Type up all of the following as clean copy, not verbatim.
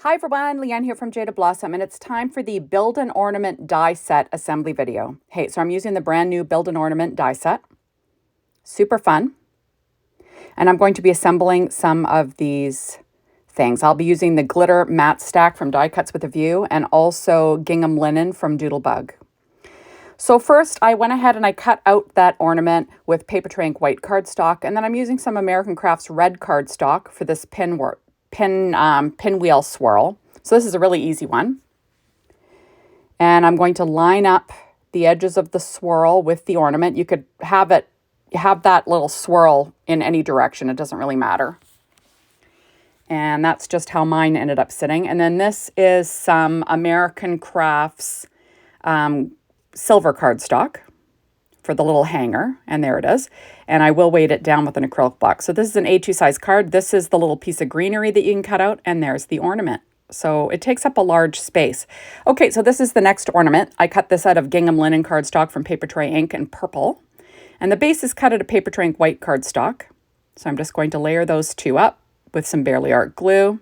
Hi everyone, Leanne here from Jaded Blossom, and it's time for the Build an Ornament die set assembly video. Hey, so I'm using the brand new Build an Ornament die set. Super fun. And I'm going to be assembling some of these things. I'll be using the glitter matte stack from Die Cuts with a View and also gingham linen from Doodlebug. So first I went ahead and I cut out that ornament with paper Trey Ink white cardstock, and then I'm using some American Crafts red cardstock for this pinwheel swirl. So this is a really easy one. And I'm going to line up the edges of the swirl with the ornament. You could have that little swirl in any direction. It doesn't really matter. And that's just how mine ended up sitting. And then this is some American Crafts silver cardstock for the little hanger, and there it is. And I will weight it down with an acrylic block. So this is an A2 size card. This is the little piece of greenery that you can cut out, and there's the ornament. So it takes up a large space. Okay, so this is the next ornament. I cut this out of gingham linen cardstock from paper Trey Ink in purple. And the base is cut out of paper Trey Ink white cardstock. So I'm just going to layer those two up with some Barely Art glue.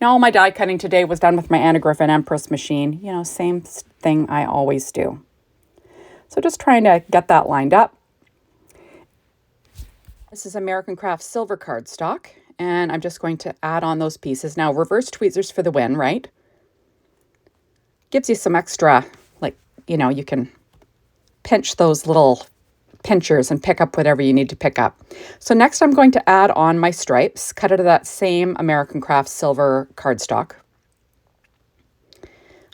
Now all my die cutting today was done with my Anna Griffin Empress machine. You know, same thing I always do. So just trying to get that lined up. This is American Crafts silver cardstock, and I'm just going to add on those pieces. Now, reverse tweezers for the win, right? Gives you some extra, like, you know, you can pinch those little pinchers and pick up whatever you need to pick up. So next I'm going to add on my stripes, cut out of that same American Crafts silver cardstock.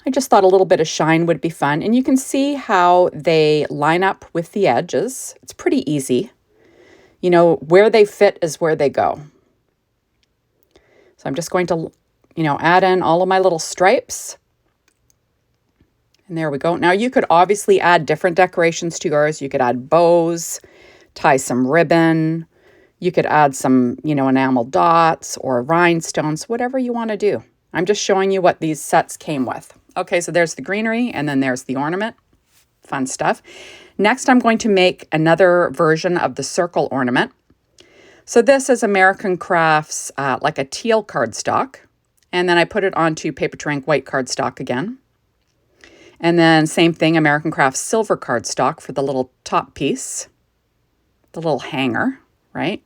I just thought a little bit of shine would be fun, and you can see how they line up with the edges. It's pretty easy. You know, where they fit is where they go. So I'm just going to, you know, add in all of my little stripes. And there we go. Now you could obviously add different decorations to yours. You could add bows, tie some ribbon. You could add some, you know, enamel dots or rhinestones, whatever you want to do. I'm just showing you what these sets came with. Okay, so there's the greenery, and then there's the ornament. Fun stuff. Next, I'm going to make another version of the circle ornament. So this is American Crafts, like a teal cardstock. And then I put it onto paper Trey Ink white cardstock again. And then same thing, American Crafts silver cardstock for the little top piece, the little hanger, right?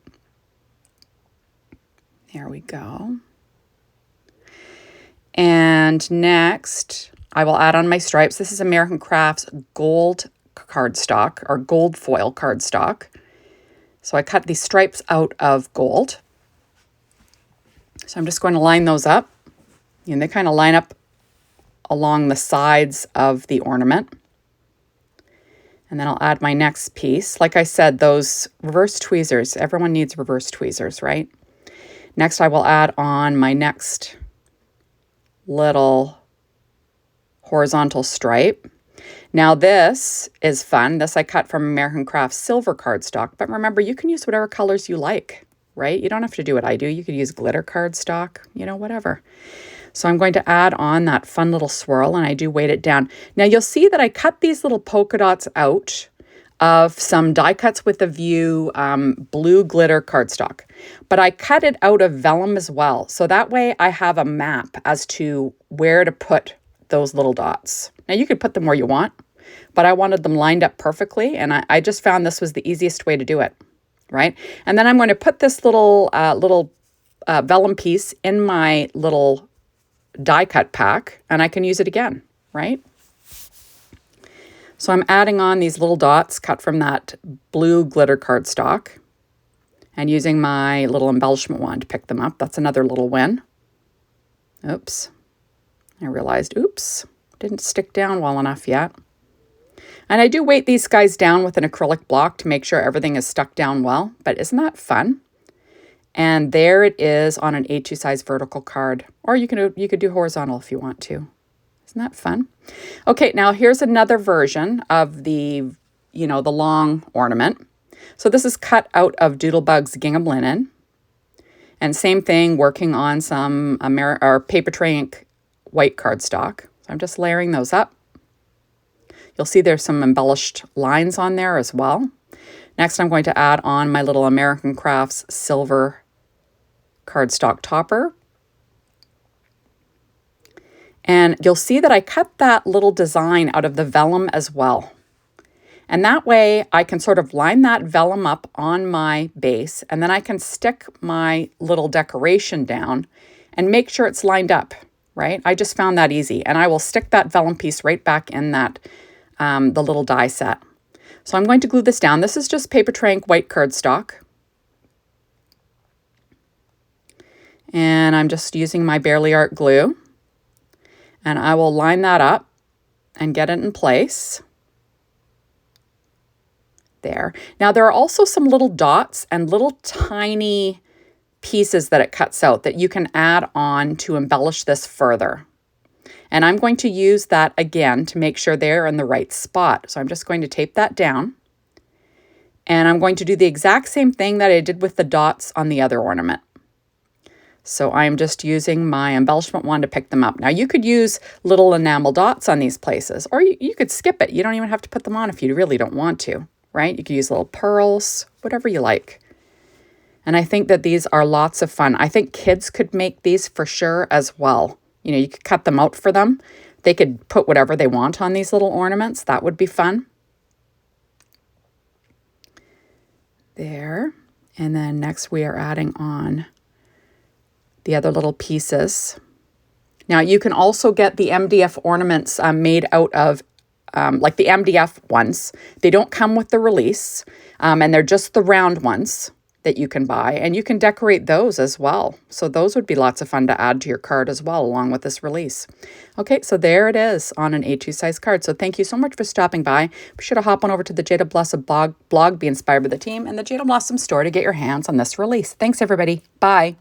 There we go. And next, I will add on my stripes. This is American Crafts gold cardstock, or gold foil cardstock. So I cut these stripes out of gold. So I'm just going to line those up. And they kind of line up along the sides of the ornament. And then I'll add my next piece. Like I said, those reverse tweezers, everyone needs reverse tweezers, right? Next, I will add on my next little horizontal stripe. Now this is fun. This I cut from American Crafts silver cardstock, but remember, you can use whatever colors you like, right? You don't have to do what I do. You could use glitter cardstock, you know, whatever. So I'm going to add on that fun little swirl, and I do weight it down. Now you'll see that I cut these little polka dots out of some Die Cuts with a View blue glitter cardstock. But I cut it out of vellum as well. So that way I have a map as to where to put those little dots. Now you could put them where you want, but I wanted them lined up perfectly, and I just found this was the easiest way to do it, right? And then I'm going to put this little vellum piece in my little die cut pack, and I can use it again, right? So I'm adding on these little dots cut from that blue glitter cardstock and using my little embellishment wand to pick them up. That's another little win. Oops. I realized, oops, didn't stick down well enough yet. And I do weight these guys down with an acrylic block to make sure everything is stuck down well. But isn't that fun? And there it is on an A2 size vertical card. Or you could do horizontal if you want to. Isn't that fun? Okay, now here's another version of the, you know, the long ornament. So this is cut out of Doodlebug's gingham linen. And same thing, working on some paper Trey Ink white cardstock. So I'm just layering those up. You'll see there's some embellished lines on there as well. Next, I'm going to add on my little American Crafts silver cardstock topper. And you'll see that I cut that little design out of the vellum as well. And that way I can sort of line that vellum up on my base, and then I can stick my little decoration down and make sure it's lined up, right? I just found that easy. And I will stick that vellum piece right back in that, the little die set. So I'm going to glue this down. This is just paper Trey Ink white cardstock. And I'm just using my Barely Art glue. And I will line that up and get it in place. There. Now there are also some little dots and little tiny pieces that it cuts out that you can add on to embellish this further. And I'm going to use that again to make sure they're in the right spot. So I'm just going to tape that down. And I'm going to do the exact same thing that I did with the dots on the other ornament. So I'm just using my embellishment wand to pick them up. Now you could use little enamel dots on these places, or you could skip it. You don't even have to put them on if you really don't want to, right? You could use little pearls, whatever you like. And I think that these are lots of fun. I think kids could make these for sure as well. You know, you could cut them out for them. They could put whatever they want on these little ornaments. That would be fun. There. And then next we are adding on the other little pieces. Now you can also get the MDF ornaments made out of, like the MDF ones. They don't come with the release, and they're just the round ones that you can buy, and you can decorate those as well. So those would be lots of fun to add to your card as well, along with this release. Okay, so there it is on an A2 size card. So thank you so much for stopping by. Be sure to hop on over to the Jaded Blossom blog, Be Inspired by the Team, and the Jaded Blossom store to get your hands on this release. Thanks, everybody. Bye.